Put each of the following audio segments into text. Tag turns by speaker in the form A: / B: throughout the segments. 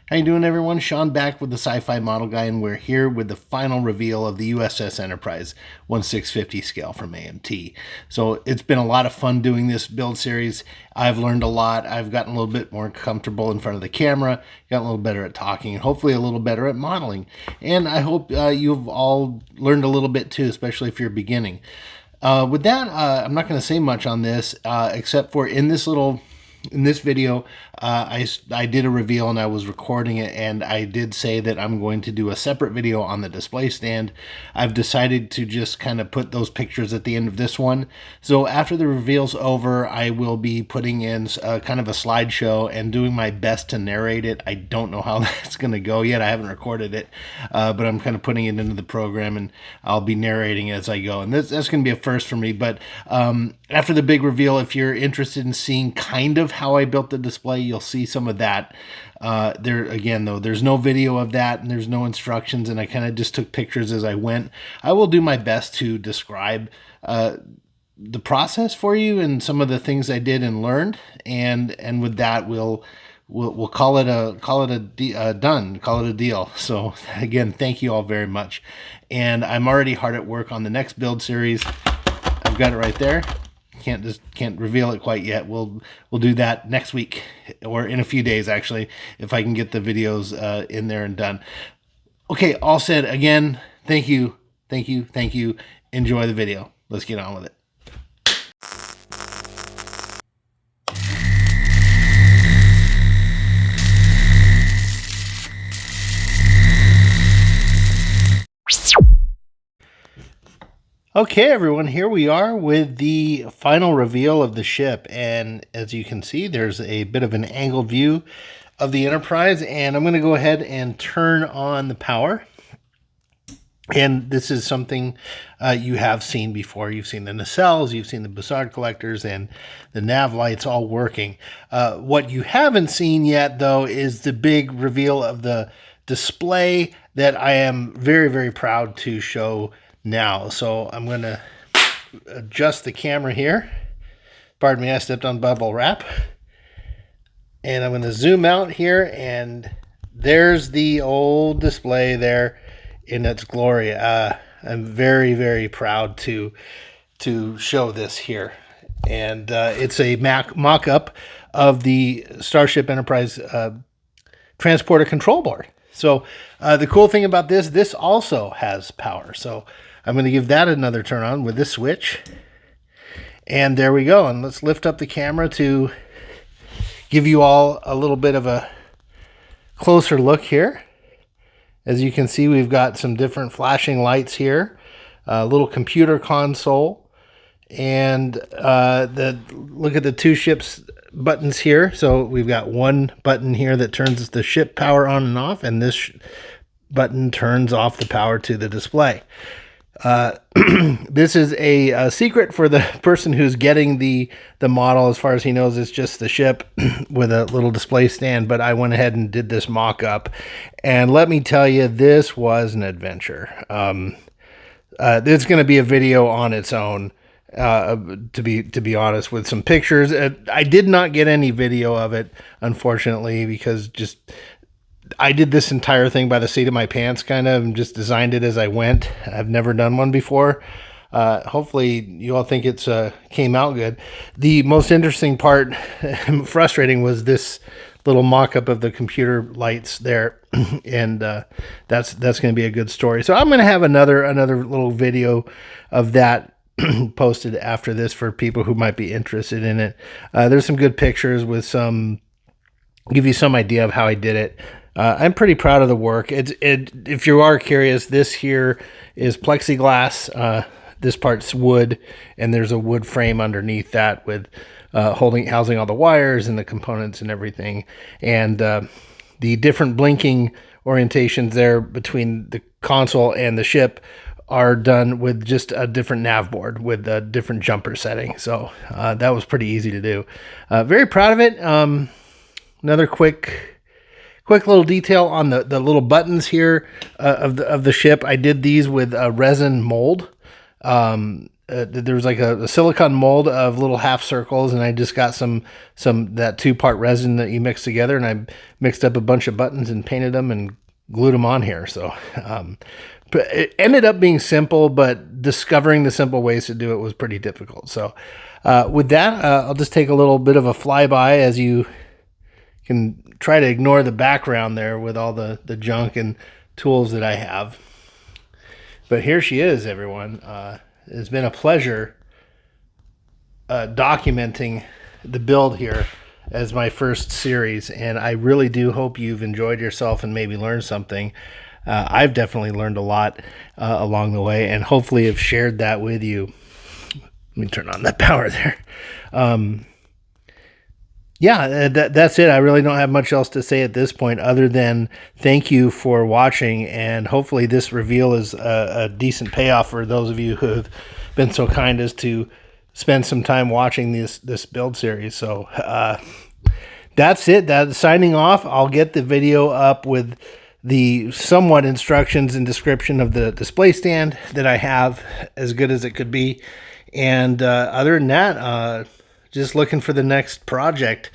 A: How you doing, everyone? Sean back with the SciFI Model Guy, and we're here with the final reveal of the U.S.S. Enterprise 1/650 scale from AMT. So it's been a lot of fun doing this build series. I've learned a lot. I've gotten a little bit more comfortable in front of the camera, gotten a little better at talking, and hopefully a little better at modeling. And I hope you've all learned a little bit too, especially if you're beginning. With that, I'm not going to say much on this, except for in this video, I did a reveal and I was recording it, and I did say that I'm going to do a separate video on the display stand. I've decided to just kind of put those pictures at the end of this one. So after the reveal's over, I will be putting in kind of a slideshow and doing my best to narrate it. I don't know how that's going to go yet. I haven't recorded it, but I'm kind of putting it into the program and I'll be narrating as I go. And that's going to be a first for me. But after the big reveal, if you're interested in seeing kind of how I built the display, you'll see some of that. There again, though, there's no video of that and there's no instructions, and I kind of just took pictures as I went. I will do my best to describe the process for you and some of the things I did and learned, and with that we'll call it a deal. So again, thank you all very much, and I'm already hard at work on the next build series. I've got it right there. Can't reveal it quite yet. We'll do that next week, or in a few days actually, if I can get the videos in there and done. Okay, all said. Again, thank you. Enjoy the video. Let's get on with it. Okay, everyone, here we are with the final reveal of the ship, and as you can see, there's a bit of an angled view of the Enterprise, and I'm going to go ahead and turn on the power. And this is something you have seen before. You've seen the nacelles, you've seen the Bussard collectors, and the nav lights all working. What you haven't seen yet, though, is the big reveal of the display that I am very, very proud to show now. So I'm going to adjust the camera here. Pardon me, I stepped on bubble wrap. And I'm going to zoom out here, and there's the old display there in its glory. I'm very, very proud to show this here. And it's a mock-up of the Starship Enterprise transporter control board. So the cool thing about this also has power. So I'm going to give that another turn on with this switch. And there we go. And let's lift up the camera to give you all a little bit of a closer look here. As you can see, we've got some different flashing lights here, a little computer console, and look at the two ships buttons here. So we've got one button here that turns the ship power on and off, and this button turns off the power to the display. This is a secret for the person who's getting the model. As far as he knows, it's just the ship with a little display stand, but I went ahead and did this mock-up, and let me tell you, this was an adventure. There's going to be a video on its own, to be honest, with some pictures. I did not get any video of it, unfortunately, because I did this entire thing by the seat of my pants, kind of, and just designed it as I went. I've never done one before. Hopefully you all think it's came out good. The most interesting part, frustrating, was this little mock-up of the computer lights there, and that's going to be a good story. So I'm going to have another little video of that posted after this for people who might be interested in it. There's some good pictures with give you some idea of how I did it. I'm pretty proud of the work. If you are curious, this here is plexiglass. This part's wood, and there's a wood frame underneath that with housing all the wires and the components and everything. And the different blinking orientations there between the console and the ship are done with just a different nav board with a different jumper setting. So that was pretty easy to do. Very proud of it. Another quick little detail on the little buttons here of the ship. I did these with a resin mold. there was like a silicone mold of little half circles, and I just got some that 2-part resin that you mix together, and I mixed up a bunch of buttons and painted them and glued them on here. So but it ended up being simple, but discovering the simple ways to do it was pretty difficult. So with that, I'll just take a little bit of a flyby, as you can try to ignore the background there with all the junk and tools that I have. But here she is, everyone. It's been a pleasure documenting the build here as my first series, and I really do hope you've enjoyed yourself and maybe learned something. I've definitely learned a lot along the way, and hopefully have shared that with you. Let me turn on the power there. Yeah, that's it. I really don't have much else to say at this point other than thank you for watching, and hopefully this reveal is a decent payoff for those of you who have been so kind as to spend some time watching this build series. So that's it. That's signing off. I'll get the video up with the somewhat instructions and description of the display stand that I have, as good as it could be. And other than that, just looking for the next project.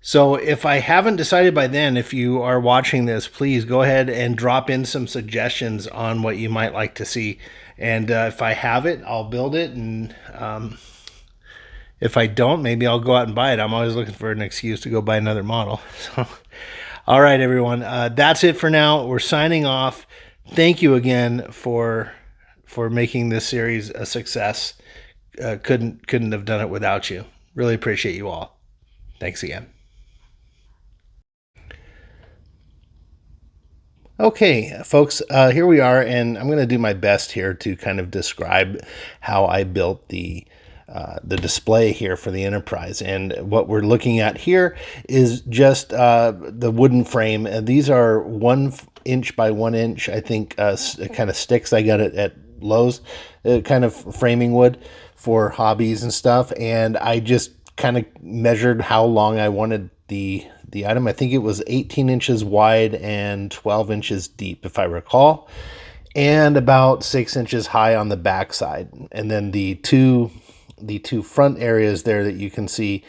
A: So if I haven't decided by then, if you are watching this, please go ahead and drop in some suggestions on what you might like to see. And if I have it, I'll build it. And if I don't, maybe I'll go out and buy it. I'm always looking for an excuse to go buy another model. So, all right, everyone. That's it for now. We're signing off. Thank you again for making this series a success. Couldn't have done it without you. Really appreciate you all. Thanks again. Okay, folks, here we are, and I'm going to do my best here to kind of describe how I built the display here for the Enterprise. And what we're looking at here is just the wooden frame. These are 1 inch by 1 inch, I think, kind of sticks I got it at Lowe's, kind of framing wood for hobbies and stuff. And I just kind of measured how long I wanted the item. I think it was 18 inches wide and 12 inches deep, if I recall, and about 6 inches high on the back side. And then the two front areas there that you can see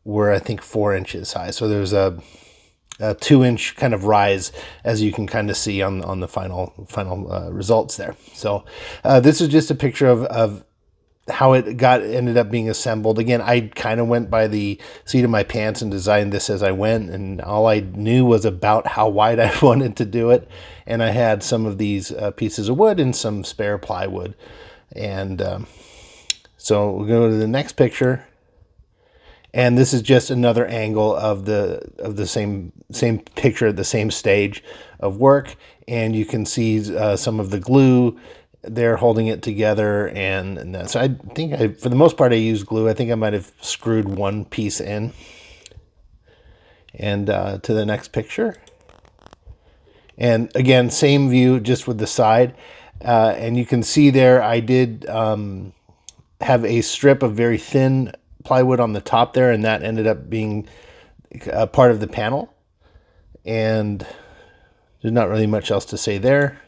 A: were, I think, 4 inches high. So there's a 2-inch kind of rise, as you can kind of see on the final results there. So this is just a picture of how it ended up being assembled. Again, I kind of went by the seat of my pants and designed this as I went, and all I knew was about how wide I wanted to do it. And I had some of these pieces of wood and some spare plywood. And so we'll go to the next picture. And this is just another angle of the same picture at the same stage of work. And you can see some of the glue there holding it together. And so I think for the most part, I used glue. I think I might have screwed one piece in. And to the next picture. And again, same view, just with the side. And you can see there, I did have a strip of very thin plywood on the top there, and that ended up being a part of the panel. And there's not really much else to say there.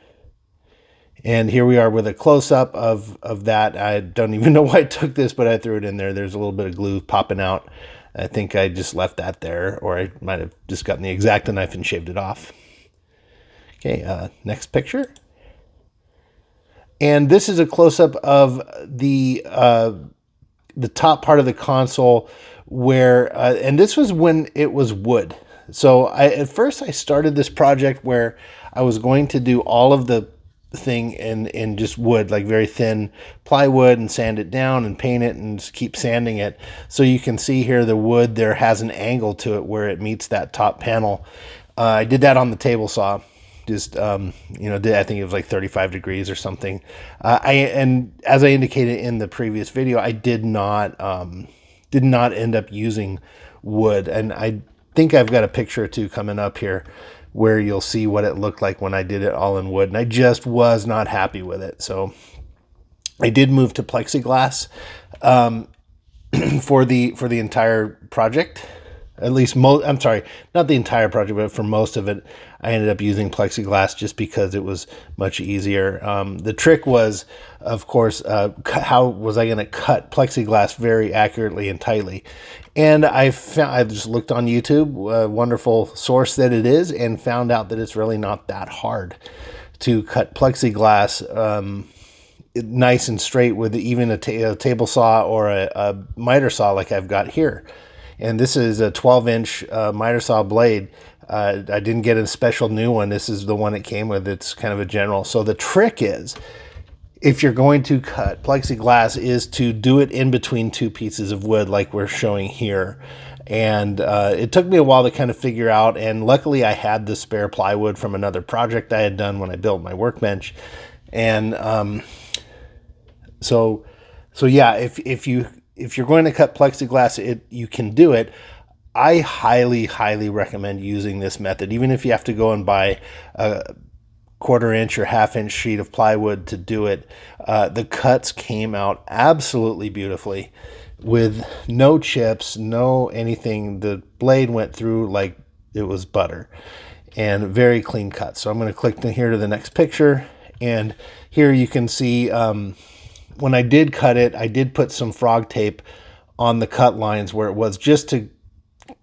A: And here we are with a close-up of that. I don't even know why I took this, but I threw it in there. There's a little bit of glue popping out. I think I just left that there, or I might have just gotten the X-Acto knife and shaved it off. Okay, next picture. And this is a close-up of the top part of the console where, and this was when it was wood. So at first I started this project where I was going to do all of the thing in just wood, like very thin plywood, and sand it down and paint it and just keep sanding it. So you can see here the wood there has an angle to it where it meets that top panel. I did that on the table saw. Just, I think it was like 35 degrees or something. And as I indicated in the previous video, I did not end up using wood. And I think I've got a picture or two coming up here where you'll see what it looked like when I did it all in wood. And I just was not happy with it. So I did move to plexiglass for the entire project. At least most, I'm sorry, not the entire project, but for most of it, I ended up using plexiglass just because it was much easier. The trick was, of course, how was I going to cut plexiglass very accurately and tightly? And I just looked on YouTube, a wonderful source that it is, and found out that it's really not that hard to cut plexiglass nice and straight with even a table saw or a miter saw like I've got here. And this is a 12-inch miter saw blade. I didn't get a special new one. This is the one it came with. It's kind of a general. So the trick is, if you're going to cut plexiglass, is to do it in between two pieces of wood like we're showing here. And it took me a while to kind of figure out, and luckily I had the spare plywood from another project I had done when I built my workbench. And so yeah, if you're going to cut plexiglass, you can do it. I highly recommend using this method, even if you have to go and buy a 1/4 inch or 1/2 inch sheet of plywood to do it. The cuts came out absolutely beautifully with no chips, no anything. The blade went through like it was butter, and very clean cut. So I'm going to click here to the next picture, and here you can see when I did cut it, I did put some frog tape on the cut lines where it was, just to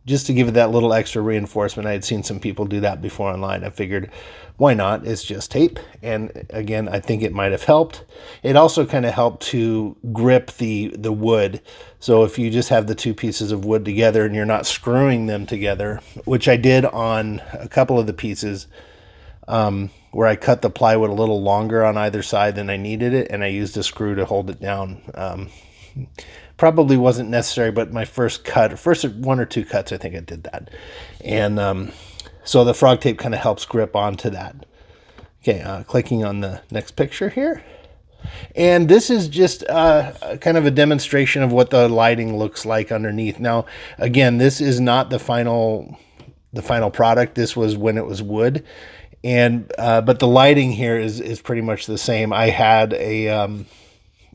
A: give it that little extra reinforcement. I had seen some people do that before online. I figured, why not? It's just tape. And again, I think it might have helped. It also kind of helped to grip the wood. So if you just have the two pieces of wood together and you're not screwing them together, which I did on a couple of the pieces, where I cut the plywood a little longer on either side than I needed it, and I used a screw to hold it down. Probably wasn't necessary, but my first 1 or 2 cuts, I think I did that. And so the frog tape kind of helps grip onto that. Okay, clicking on the next picture here. And this is just kind of a demonstration of what the lighting looks like underneath. Now, again, this is not the final product. This was when it was wood. And but the lighting here is pretty much the same. I had a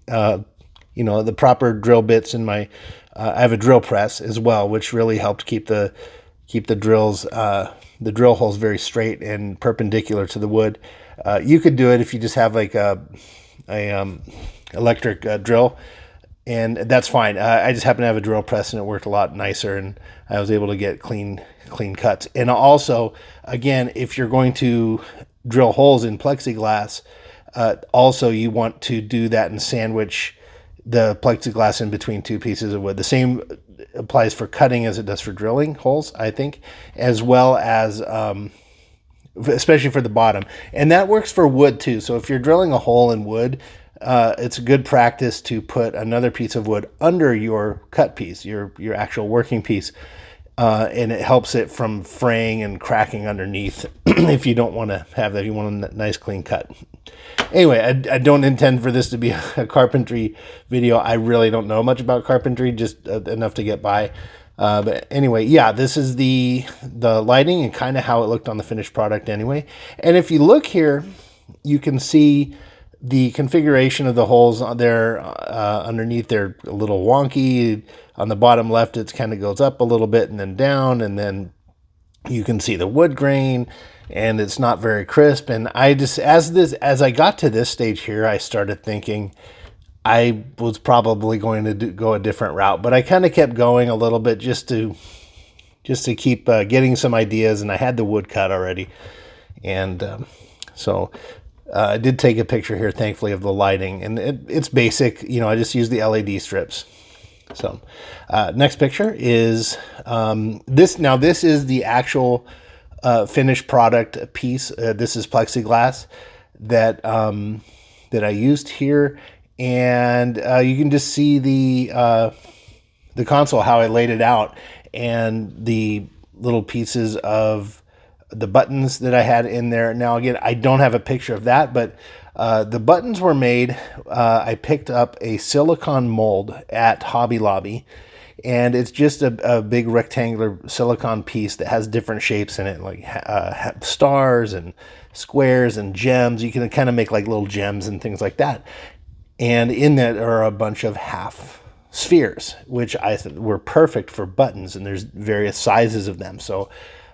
A: the proper drill bits in my. I have a drill press as well, which really helped keep the drills, the drill holes very straight and perpendicular to the wood. You could do it if you just have like a electric drill, and that's fine. I just happen to have a drill press, and it worked a lot nicer, and I was able to get clean cuts. And also, again, if you're going to drill holes in plexiglass, also you want to do that and sandwich the plexiglass in between two pieces of wood. The same applies for cutting as it does for drilling holes, I think, as well as especially for the bottom. And that works for wood too. So if you're drilling a hole in wood, it's a good practice to put another piece of wood under your cut piece, your actual working piece, and it helps it from fraying and cracking underneath. If you don't want to have that, you want a nice clean cut. Anyway, I don't intend for this to be a carpentry video. I really don't know much about carpentry, just enough to get by. But anyway, yeah, this is the lighting and kind of how it looked on the finished product anyway. And if you look here, you can see the configuration of the holes there underneath. They're a little wonky. On the bottom left, it kind of goes up a little bit and then down, and then you can see the wood grain, and it's not very crisp. And I just, as I got to this stage here, I started thinking I was probably going to go a different route, but I kind of kept going a little bit just to keep getting some ideas, and I had the wood cut already. And so I did take a picture here, thankfully, of the lighting, and it's basic. I just use the LED strips. So next picture is this. Now this is the actual finished product piece. This is plexiglass that I used here, and you can just see the console, how I laid it out, and the little pieces of the buttons that I had in there. Now again, I don't have a picture of that, but the buttons were made. I picked up a silicone mold at Hobby Lobby, and it's just a big rectangular silicone piece that has different shapes in it, like stars and squares and gems. You can kind of make like little gems and things like that. And in that are a bunch of half spheres, which I thought were perfect for buttons, and there's various sizes of them. So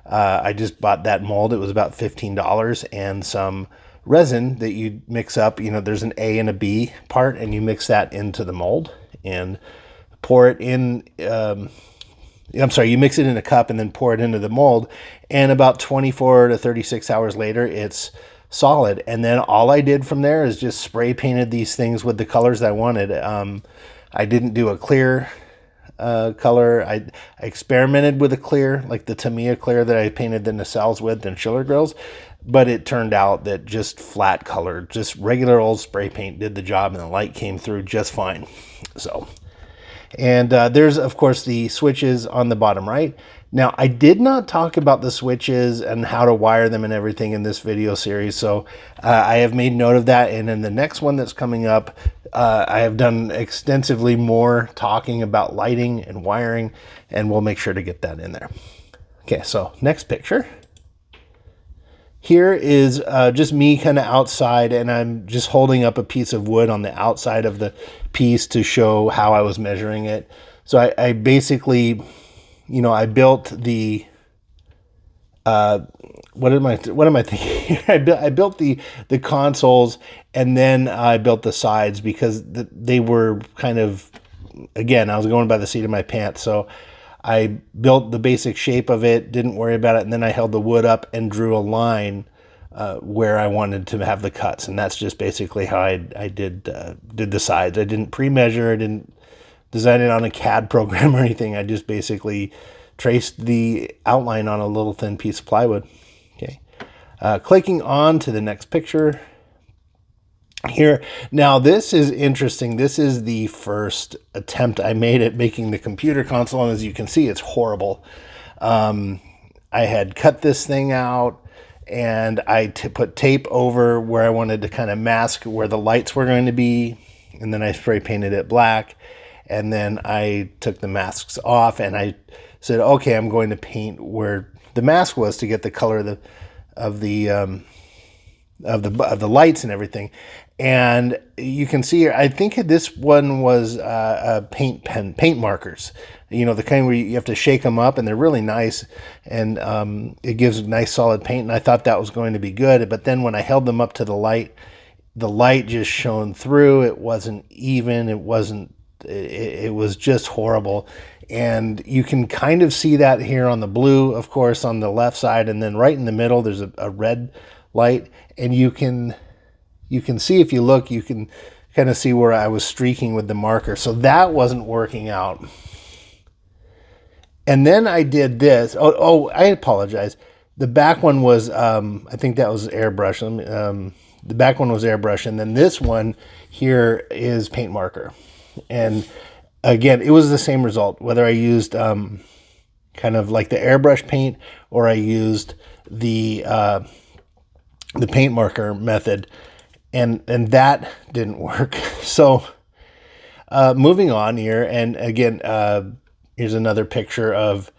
A: I just bought that mold. It was about $15, and some resin that you mix up. There's an A and a B part, and you mix that into the mold and pour it in. You mix it in a cup and then pour it into the mold. And about 24 to 36 hours later, it's solid. And then all I did from there is just spray painted these things with the colors that I wanted. I didn't do a clear color. I experimented with a clear, like the Tamiya clear that I painted the nacelles with and Schiller grills, but it turned out that just flat color, just regular old spray paint did the job, and the light came through just fine. So, and there's of course the switches on the bottom right. Now, I did not talk about the switches and how to wire them and everything in this video series, so I have made note of that, and in the next one that's coming up, I have done extensively more talking about lighting and wiring, and we'll make sure to get that in there. Okay, so next picture. Here is just me kind of outside, and I'm just holding up a piece of wood on the outside of the piece to show how I was measuring it. So I basically, I built the, what am I thinking here? I built the consoles, and then I built the sides because they were kind of, again, I was going by the seat of my pants. So I built the basic shape of it, didn't worry about it, and then I held the wood up and drew a line where I wanted to have the cuts, and that's just basically how I did the sides. I didn't pre-measure, I didn't design it on a CAD program or anything. I just basically traced the outline on a little thin piece of plywood. Okay, clicking on to the next picture. Here, now this is interesting. This is the first attempt I made at making the computer console, and as you can see, it's horrible. I had cut this thing out, and I put tape over where I wanted to kind of mask where the lights were going to be, and then I spray painted it black, and then I took the masks off, and I said, okay, I'm going to paint where the mask was to get the color of the lights and everything. And you can see here, I think this one was paint markers, the kind where you have to shake them up, and they're really nice, and it gives nice solid paint, and I thought that was going to be good. But then when I held them up to the light just shone through. It wasn't even, it was just horrible. And you can kind of see that here on the blue, of course, on the left side, and then right in the middle there's a red light, and you can see, if you look, you can kind of see where I was streaking with the marker. So that wasn't working out. And then I did this. Oh, I apologize. The back one was, I think that was airbrush. The back one was airbrush. And then this one here is paint marker. And again, it was the same result, whether I used kind of like the airbrush paint or I used the paint marker method. And that didn't work. So moving on here, and again, here's another picture of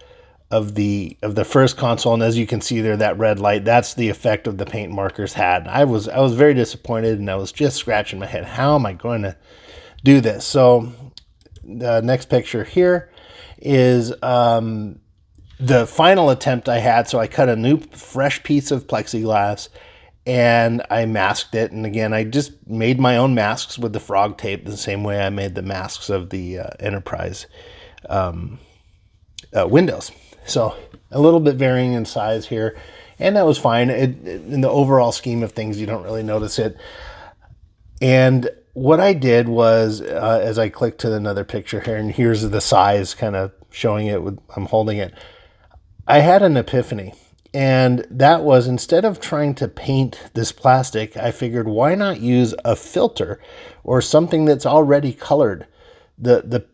A: the first console, and as you can see there, that red light, that's the effect of the paint markers had. I was very disappointed, and I was just scratching my head. How am I going to do this? So the next picture here is the final attempt I had. So I cut a new fresh piece of plexiglass, and I masked it. And again, I just made my own masks with the frog tape the same way I made the masks of the Enterprise windows. So a little bit varying in size here, and that was fine. In the overall scheme of things, you don't really notice it. And what I did was, as I clicked to another picture here, and here's the size kind of showing it with, I'm holding it, I had an epiphany. And that was, instead of trying to paint this plastic, I figured, why not use a filter or something that's already colored the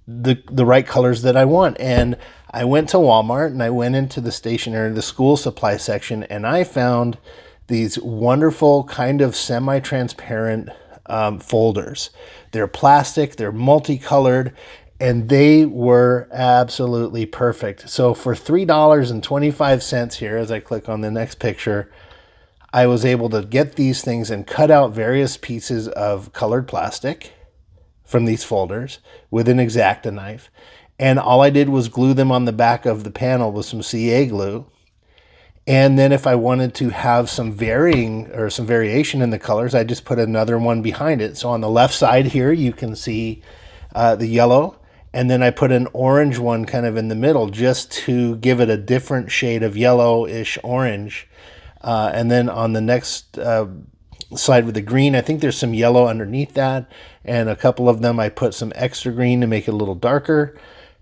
A: right colors that I want. And I went to Walmart, and I went into the school supply section, and I found these wonderful kind of semi-transparent folders. They're plastic, they're multicolored, and they were absolutely perfect. So for $3.25 here, as I click on the next picture, I was able to get these things and cut out various pieces of colored plastic, from these folders with an X-Acto knife. And all I did was glue them on the back of the panel with some CA glue. And then if I wanted to have some varying or some variation in the colors, I just put another one behind it. So on the left side here, you can see the yellow. And then I put an orange one kind of in the middle just to give it a different shade of yellowish orange. And then on the next slide with the green, I think there's some yellow underneath that. And a couple of them I put some extra green to make it a little darker.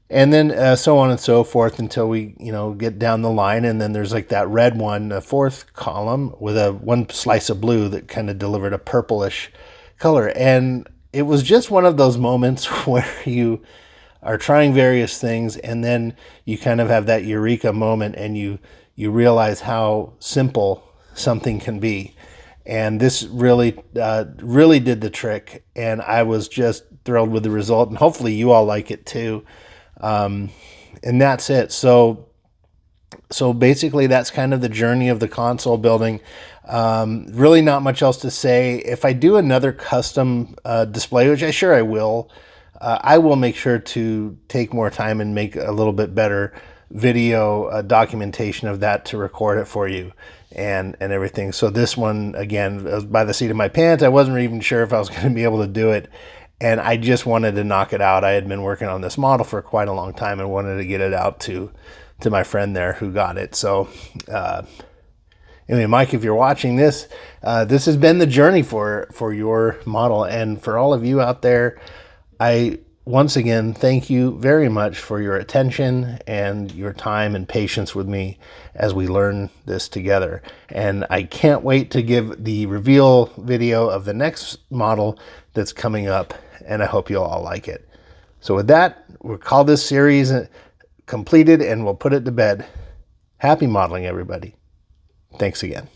A: And then so on and so forth until we, get down the line. And then there's like that red one, the fourth column with one slice of blue that kind of delivered a purplish color. And it was just one of those moments where you are trying various things and then you kind of have that eureka moment and you realize how simple something can be. And this really did the trick. And I was just thrilled with the result. And hopefully you all like it too. And that's it. So basically that's kind of the journey of the console building. Really not much else to say. If I do another custom display, which I will, I will make sure to take more time and make a little bit better video documentation of that to record it for you and everything. So this one, again, was by the seat of my pants. I wasn't even sure if I was going to be able to do it. And I just wanted to knock it out. I had been working on this model for quite a long time and wanted to get it out to my friend there who got it. So anyway, Mike, if you're watching this, this has been the journey for your model. And for all of you out there, I once again thank you very much for your attention and your time and patience with me as we learn this together. And I can't wait to give the reveal video of the next model that's coming up, and I hope you'll all like it. So with that, we'll call this series completed and we'll put it to bed. Happy modeling, everybody. Thanks again.